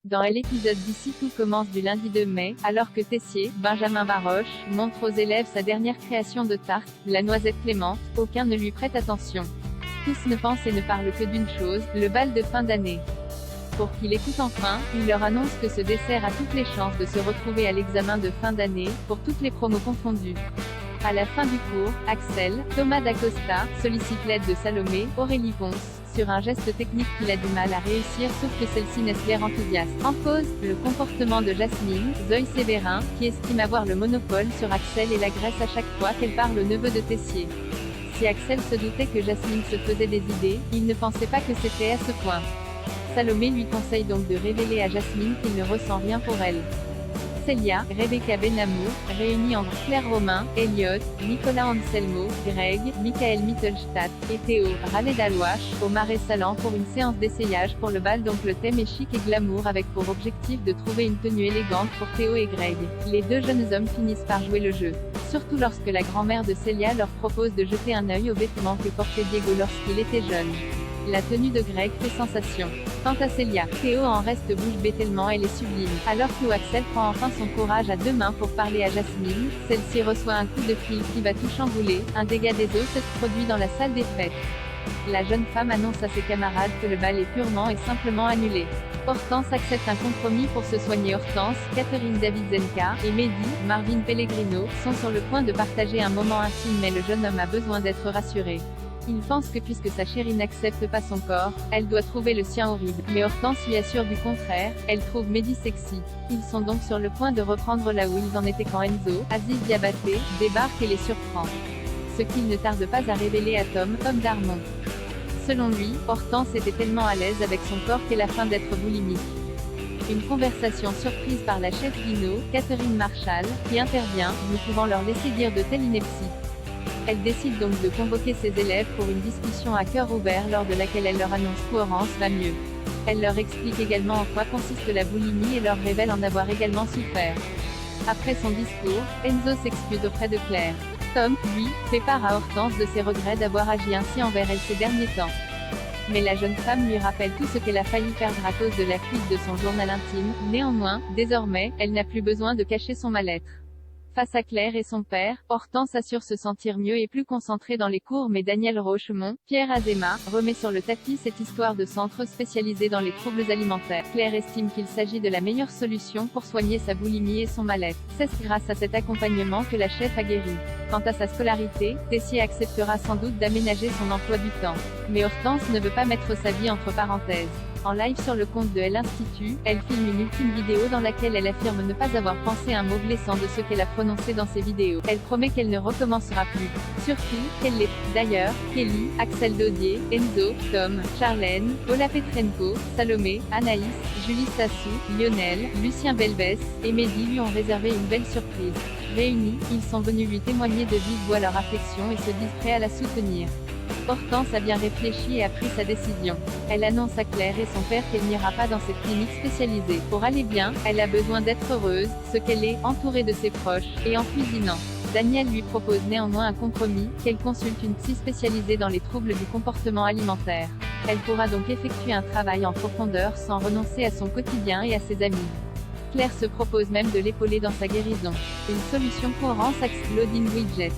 Dans l'épisode d'ici tout commence du lundi 2 mai, alors que Tessier, Benjamin Baroche, montre aux élèves sa dernière création de tarte, la noisette clémente, aucun ne lui prête attention. Tous ne pensent et ne parlent que d'une chose, le bal de fin d'année. Pour qu'il écoute enfin, il leur annonce que ce dessert a toutes les chances de se retrouver à l'examen de fin d'année, pour toutes les promos confondues. À la fin du cours, Axel, Thomas d'Acosta, sollicite l'aide de Salomé, Aurélie Ponce, sur un geste technique qu'il a du mal à réussir sauf que celle-ci laisse l'air enthousiaste. En cause, le comportement de Jasmine, Zoé Sévérin, qui estime avoir le monopole sur Axel et l'agresse à chaque fois qu'elle parle au neveu de Tessier. Si Axel se doutait que Jasmine se faisait des idées, il ne pensait pas que c'était à ce point. Salomé lui conseille donc de révéler à Jasmine qu'il ne ressent rien pour elle. Célia, Rebecca Benamour, réunie en Claire Romain, Elliot, Nicolas Anselmo, Greg, Michael Mittelstadt, et Théo, Raled Alouache, au Marais Salant pour une séance d'essayage pour le bal. Donc le thème est chic et glamour avec pour objectif de trouver une tenue élégante pour Théo et Greg. Les deux jeunes hommes finissent par jouer le jeu. Surtout lorsque la grand-mère de Célia leur propose de jeter un œil aux vêtements que portait Diego lorsqu'il était jeune. La tenue de Greg fait sensation. Quant à Célia, Théo en reste bouche bée tellement elle est sublime. Alors que Axel prend enfin son courage à deux mains pour parler à Jasmine, celle-ci reçoit un coup de fil qui va tout chambouler, un dégât des eaux se produit dans la salle des fêtes. La jeune femme annonce à ses camarades que le bal est purement et simplement annulé. Hortense accepte un compromis pour se soigner. Hortense, Catherine Davidzenka, et Mehdi, Marvin Pellegrino, sont sur le point de partager un moment intime mais le jeune homme a besoin d'être rassuré. Il pense que puisque sa chérie n'accepte pas son corps, elle doit trouver le sien horrible. Mais Hortense lui assure du contraire, elle trouve Mehdi sexy. Ils sont donc sur le point de reprendre là où ils en étaient quand Enzo, Aziz Diabaté, débarque et les surprend. Ce qu'il ne tarde pas à révéler à Tom Darmon. Selon lui, Hortense était tellement à l'aise avec son corps qu'elle a faim d'être boulimique. Une conversation surprise par la chef Guino, Catherine Marshall, qui intervient, ne pouvant leur laisser dire de telles inepties. Elle décide donc de convoquer ses élèves pour une discussion à cœur ouvert lors de laquelle elle leur annonce qu'Orange va mieux. Elle leur explique également en quoi consiste la boulimie et leur révèle en avoir également souffert. Après son discours, Enzo s'excuse auprès de Claire. Tom, lui, fait part à Hortense de ses regrets d'avoir agi ainsi envers elle ces derniers temps. Mais la jeune femme lui rappelle tout ce qu'elle a failli perdre à cause de la fuite de son journal intime. Néanmoins, désormais, elle n'a plus besoin de cacher son mal-être. Face à Claire et son père, Hortense assure se sentir mieux et plus concentrée dans les cours mais Daniel Rochemont, Pierre Azéma, remet sur le tapis cette histoire de centre spécialisé dans les troubles alimentaires. Claire estime qu'il s'agit de la meilleure solution pour soigner sa boulimie et son mal-être. C'est grâce à cet accompagnement que la chef a guéri. Quant à sa scolarité, Tessier acceptera sans doute d'aménager son emploi du temps. Mais Hortense ne veut pas mettre sa vie entre parenthèses. En live sur le compte de l'Institut, elle filme une ultime vidéo dans laquelle elle affirme ne pas avoir pensé un mot blessant de ce qu'elle a prononcé dans ses vidéos. Elle promet qu'elle ne recommencera plus. Surtout, qu'elle l'est. D'ailleurs, Kelly, Axel Dodier, Enzo, Tom, Charlène, Ola Petrenko, Salomé, Anaïs, Julie Sassou, Lionel, Lucien Belbès, et Mehdi lui ont réservé une belle surprise. Réunis, ils sont venus lui témoigner de vive voix leur affection et se disent prêts à la soutenir. Hortense a bien réfléchi et a pris sa décision. Elle annonce à Claire et son père qu'elle n'ira pas dans cette clinique spécialisée. Pour aller bien, elle a besoin d'être heureuse, ce qu'elle est, entourée de ses proches, et en cuisinant. Daniel lui propose néanmoins un compromis, qu'elle consulte une psy spécialisée dans les troubles du comportement alimentaire. Elle pourra donc effectuer un travail en profondeur sans renoncer à son quotidien et à ses amis. Claire se propose même de l'épauler dans sa guérison. Une solution pour Rance Loading Widget.